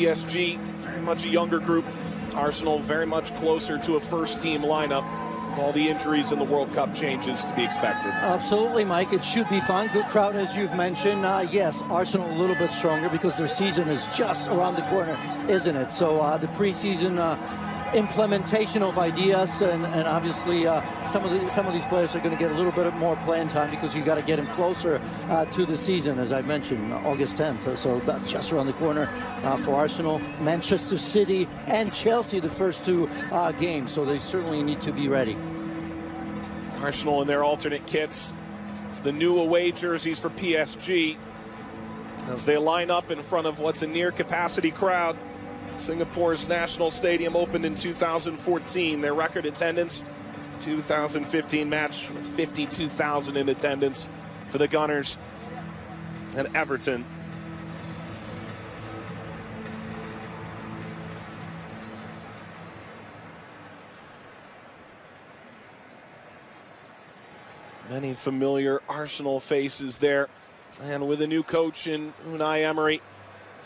PSG, very much a younger group. Arsenal very much closer to a first-team lineup. With all the injuries and the World Cup changes to be expected. Absolutely, Mike. It should be fun. Good crowd, as you've mentioned. Yes, Arsenal a little bit stronger because their season is just around the corner, isn't it? So the preseason implementation of ideas, and obviously some of these players are going to get a little bit more playing time because you got to get them closer to the season, as I mentioned, August 10th. So that's just around the corner for Arsenal, Manchester City, and Chelsea, the first two games. So they certainly need to be ready. Arsenal in their alternate kits. It's the new away jerseys for PSG as they line up in front of what's a near-capacity crowd. Singapore's National Stadium opened in 2014. Their record attendance, 2015 match with 52,000 in attendance for the Gunners and Everton. Many familiar Arsenal faces there. And with a new coach in Unai Emery,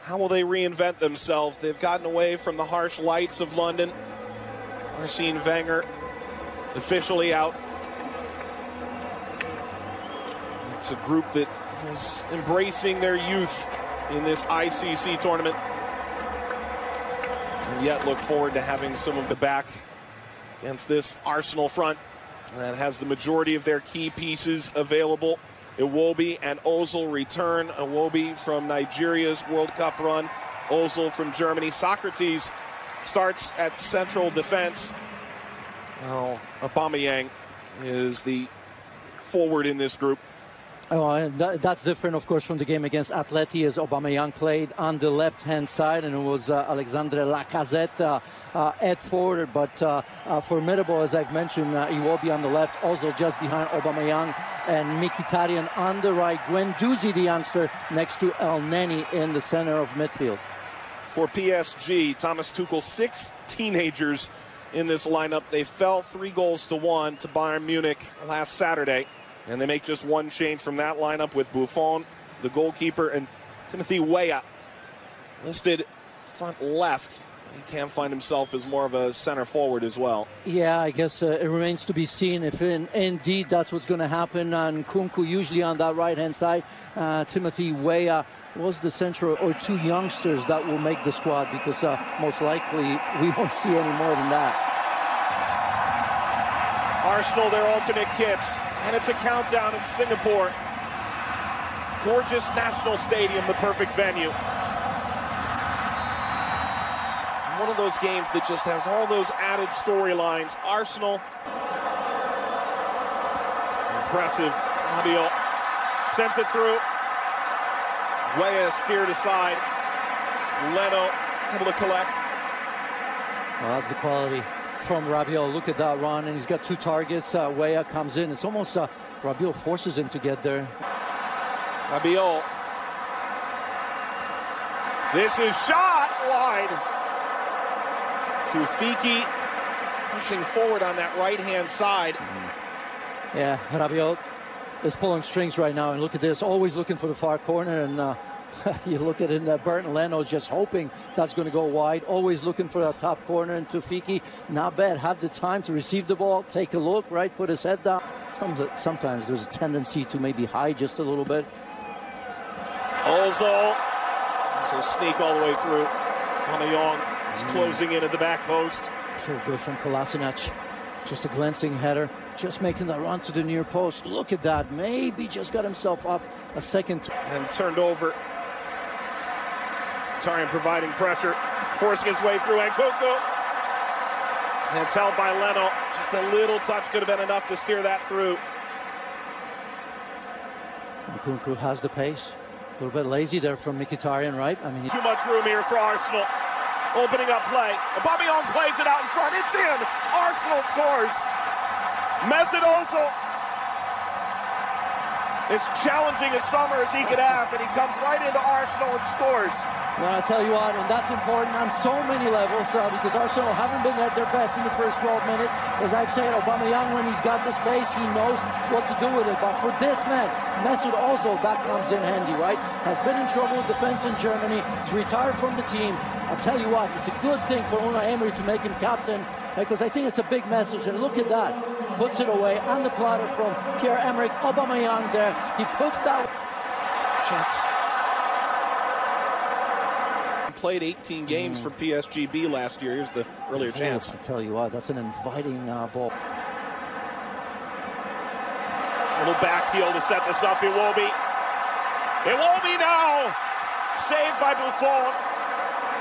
how will they reinvent themselves? They've gotten away from the harsh lights of London. Arsene Wenger officially out. It's a group that is embracing their youth in this ICC tournament. And yet look forward to having some of the back against this Arsenal front that has the majority of their key pieces available. Iwobi and Ozil return. Iwobi from Nigeria's World Cup run. Ozil from Germany. Socrates starts at central defense. Well, Aubameyang is the forward in this group. Oh, and that's different, of course, from the game against Atleti, as Aubameyang played on the left-hand side, and it was Alexandre Lacazette at forward, but formidable, as I've mentioned, Iwobi on the left, also just behind Aubameyang, and Mkhitaryan on the right, Guendouzi, the youngster, next to El Neni in the center of midfield. For PSG, Thomas Tuchel, 6 teenagers in this lineup. They fell 3-1 to Bayern Munich last Saturday. And they make just one change from that lineup with Buffon, the goalkeeper, and Timothy Weah listed front left. He can find himself as more of a center forward as well. Yeah, I guess it remains to be seen if indeed that's what's going to happen. And Nkunku usually on that right-hand side. Timothy Weah was the central, or 2 youngsters that will make the squad, because most likely we won't see any more than that. Arsenal, their alternate kits, and it's a countdown in Singapore. Gorgeous National Stadium, the perfect venue. One of those games that just has all those added storylines. Arsenal, impressive. Rabiot sends it through. Weah steered aside. Leno able to collect. Well, that's the quality from Rabiot. Look at that run, and he's got 2 targets. Weah comes in. It's almost Rabiot forces him to get there. Rabiot. This is shot wide. Tufiki pushing forward on that right-hand side. Yeah, Rabiot is pulling strings right now, and look at this, always looking for the far corner, and you look at it, Bernd Leno just hoping that's going to go wide, always looking for that top corner, and Tufiki, not bad, had the time to receive the ball, take a look, right, put his head down. Sometimes there's a tendency to maybe hide just a little bit. Ozil, so sneak all the way through. Aubameyang is closing in at the back post. So good from Kolasinac. Just a glancing header, just making that run to the near post. Look at that, maybe just got himself up a second. And turned over. Mkhitaryan providing pressure, forcing his way through Nkunku. And it's held by Leno. Just a little touch could have been enough to steer that through. Nkunku has the pace. A little bit lazy there from Mkhitaryan, right? I mean, too much room here for Arsenal. Opening up play. Aubameyang plays it out in front. It's in. Arsenal scores. Mesut Ozil. As challenging a summer as he could have, and he comes right into Arsenal and scores. Well, I'll tell you what, and that's important on so many levels, because Arsenal haven't been at their best in the first 12 minutes. As I've said, Aubameyang, when he's got the space, he knows what to do with it. But for this man, Mesut Ozil, that comes in handy, right? Has been in trouble with defense in Germany. He's retired from the team. I'll tell you what, it's a good thing for Unai Emery to make him captain, because I think it's a big message. And look at that. Puts it away on the platter from Pierre-Emerick Aubameyang there. He puts that... Chance. Played 18 games for PSG B last year. Here's the earlier chance. I tell you what, that's an inviting ball. Little back heel to set this up. It will be. It will be now. Saved by Buffon.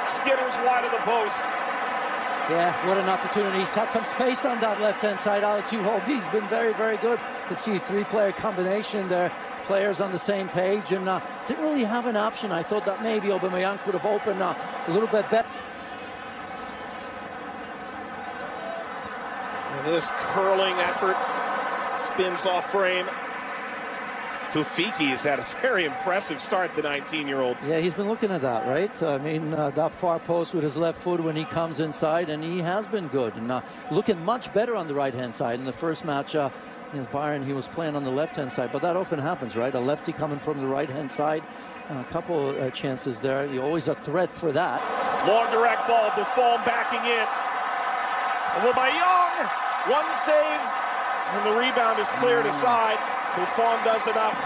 Skitters wide of the post. Yeah, what an opportunity. He's had some space on that left-hand side. Alex Iwobi's been very, very good. You can see a three-player combination there. Players on the same page, and didn't really have an option. I thought that maybe Aubameyang could have opened a little bit better. This curling effort spins off frame. Tufiki has had a very impressive start, the 19-year-old. Yeah, he's been looking at that, right? I mean, that far post with his left foot when he comes inside, and he has been good. And looking much better on the right-hand side. In the first match against Bayern, he was playing on the left-hand side. But that often happens, right? A lefty coming from the right-hand side. A couple chances there. You're always a threat for that. Long direct ball, Buffon backing in. Aubameyang, one save, and the rebound is cleared aside. Buffon does enough.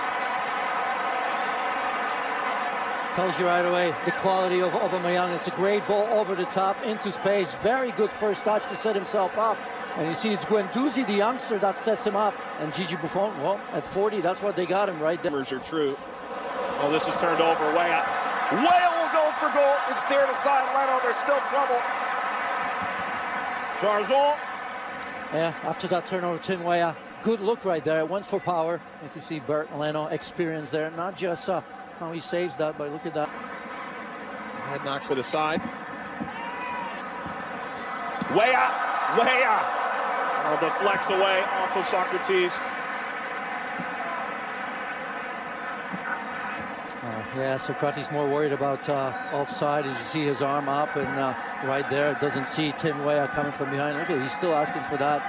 Tells you right away the quality of Aubameyang. It's a great ball over the top into space. Very good first touch to set himself up. And you see it's Guendouzi, the youngster, that sets him up. And Gigi Buffon, well, at 40, that's what they got him right there. Are true. Oh, this is turned over. Weah. Weah will go for goal. It's steered aside. Leno, there's still trouble. Jarjon. Yeah, after that turnover, Tim Weah. Good look right there. Went for power. You can see Bert Leno experience there. Not just how he saves that, but look at that. Head knocks it aside. Weah. Oh, deflects away off of Socrates. Yeah, Socrates more worried about offside. As you see his arm up, and right there doesn't see Tim Weah coming from behind. Look at it, he's still asking for that.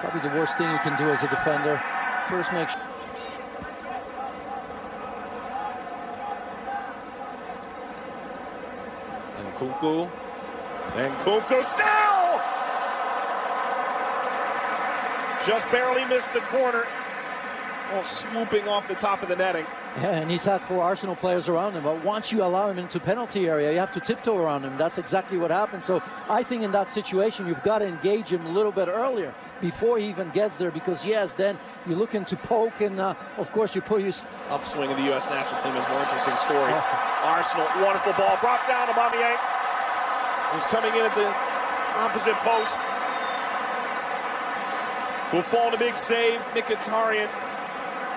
Probably the worst thing you can do as a defender. First make sure. And Nkunku still! Just barely missed the corner. Well, swooping off the top of the netting. Yeah, and he's had 4 Arsenal players around him, but once you allow him into penalty area, you have to tiptoe around him. That's exactly what happened. So I think in that situation, you've got to engage him a little bit earlier before he even gets there, because yes, then you're looking to poke, and of course you put your... Upswing of the U.S. national team is a more interesting story. Arsenal, wonderful ball, brought down. Aubameyang was coming in at the opposite post. Buffon, a big save. Mkhitaryan,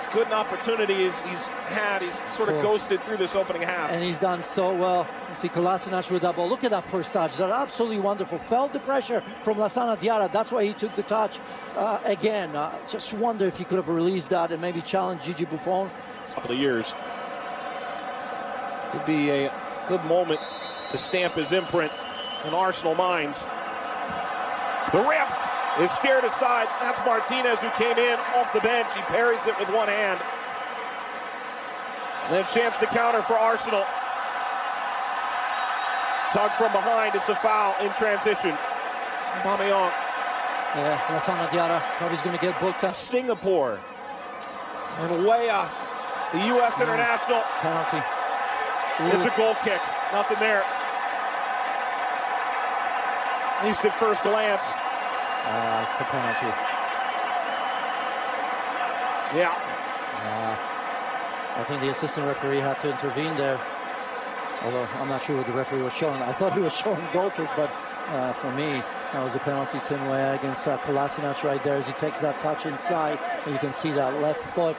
as good an opportunity as he's had. He's sort of ghosted through this opening half. And he's done so well. You see Kolasinac with that ball. Look at that first touch. That's absolutely wonderful. Felt the pressure from Lassana Diarra. That's why he took the touch again. Just wonder if he could have released that and maybe challenged Gigi Buffon. A couple of years. Could be a good moment to stamp his imprint in Arsenal minds. The rip is steered aside. That's Martinez, who came in off the bench. He parries it with one hand. And a chance to counter for Arsenal. Tug from behind. It's a foul in transition. Aubameyang. Yeah, Lassana Diarra probably going to get booked up. Singapore. And Weah, the U.S. international. Penalty. It's a goal kick. Nothing there. At least at first glance. It's a penalty. Yeah. I think the assistant referee had to intervene there. Although I'm not sure what the referee was showing. I thought he was showing goal kick, but for me, that was a penalty. Tim Weah against Kolasinac right there as he takes that touch inside. And you can see that left foot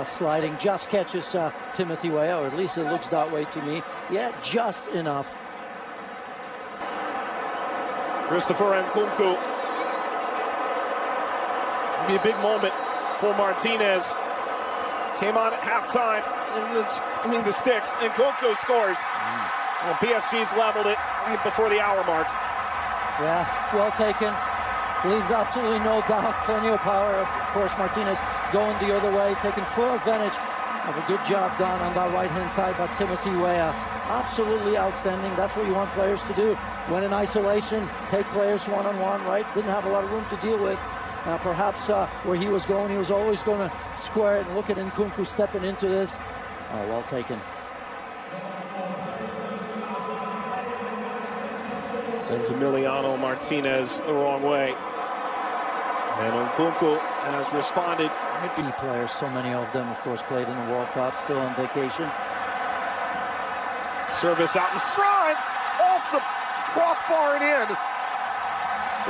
sliding. Just catches Timothy Weah, or at least it looks that way to me. Yeah, just enough. Christopher Nkunku. Be a big moment for Martinez. Came on at halftime between the sticks. Nkunku scores. Well, PSG's leveled it right before the hour mark. Yeah, well taken. Leaves absolutely no doubt. Plenty of power. Of course, Martinez going the other way, taking full advantage. of a good job done on that right-hand side by Timothy Weah. Absolutely outstanding. That's what you want players to do. When in isolation, take players one-on-one, right? Didn't have a lot of room to deal with. Perhaps where he was going, he was always going to square it, and look at Nkunku stepping into this. Oh, well taken. Sends Emiliano Martinez the wrong way. And Nkunku has responded. Key players, so many of them, of course, played in the World Cup, still on vacation. Service out in front, off the crossbar and in.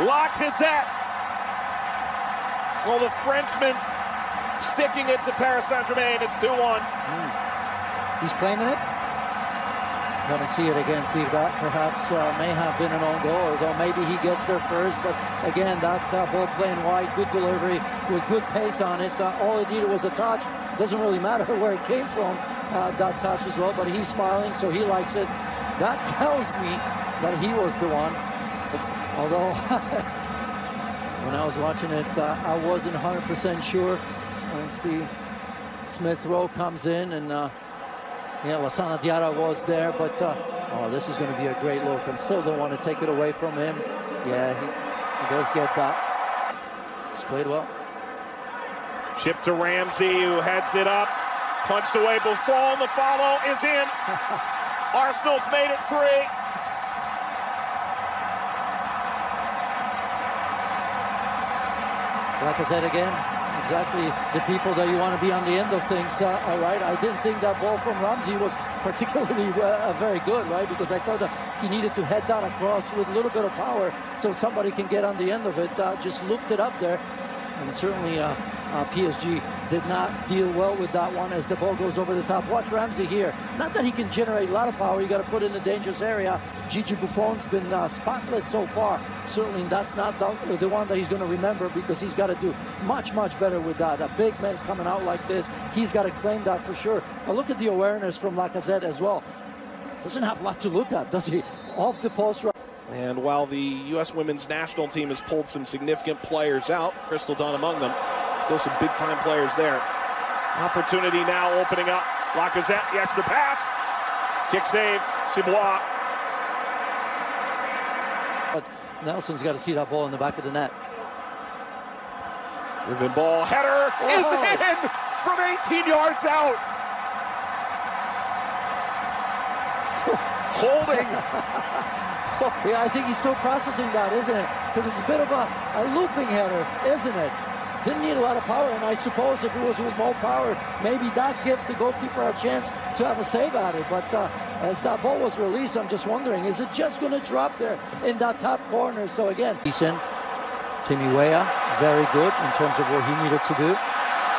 Lacazette. Well, the Frenchman sticking it to Paris Saint-Germain. It's 2-1. He's claiming it. Going to see it again, see if that perhaps may have been an own goal, although maybe he gets there first. But again, that ball playing wide, good delivery with good pace on it. All it needed was a touch. Doesn't really matter where it came from, that touch as well. But he's smiling, so he likes it. That tells me that he was the one. Although when I was watching it, I wasn't 100% sure. And see, Smith Rowe comes in, and yeah, Lassana Diarra was there, but oh, this is going to be a great look. I still don't want to take it away from him. Yeah, he does get that. He's played well. Chip to Ramsey, who heads it up. Punched away Buffon. The follow is in. Arsenal's made it 3. Like I said again, exactly the people that you want to be on the end of things. All right, I didn't think that ball from Ramsey was particularly very good, right? Because I thought that he needed to head that across with a little bit of power so somebody can get on the end of it. Just looped it up there. And certainly PSG did not deal well with that one as the ball goes over the top. Watch Ramsey here. Not that he can generate a lot of power. You got to put it in the dangerous area. Gigi Buffon's been spotless so far. Certainly that's not the one that he's going to remember, because he's got to do much, much better with that. A big man coming out like this, he's got to claim that for sure. But look at the awareness from Lacazette as well. Doesn't have a lot to look at, does he? Off the post. And while the U.S. women's national team has pulled some significant players out, Crystal Dunn among them, still some big-time players there. Opportunity now opening up. Lacazette, the extra pass. Kick save, Cibois. But Nelson's got to see that ball in the back of the net. Driven ball, header is in from 18 yards out. Holding. Yeah, I think he's still processing that, isn't it? Because it's a bit of a looping header, isn't it? Didn't need a lot of power, and I suppose if it was with more power, maybe that gives the goalkeeper a chance to have a save at it. But as that ball was released, I'm just wondering, is it just going to drop there in that top corner? So again, Timmy Weah, very good in terms of what he needed to do.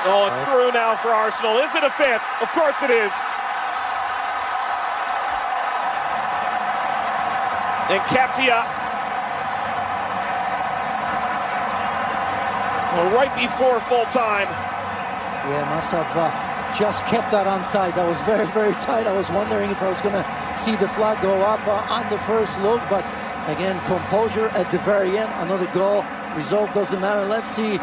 Oh, it's through now for Arsenal. Is it a 5th? Of course it is. And Katia, well, right before full time. Yeah, must have just kept that onside. That was very, very tight. I was wondering if I was going to see the flag go up on the first look. But again, composure at the very end. Another goal. Result doesn't matter. Let's see.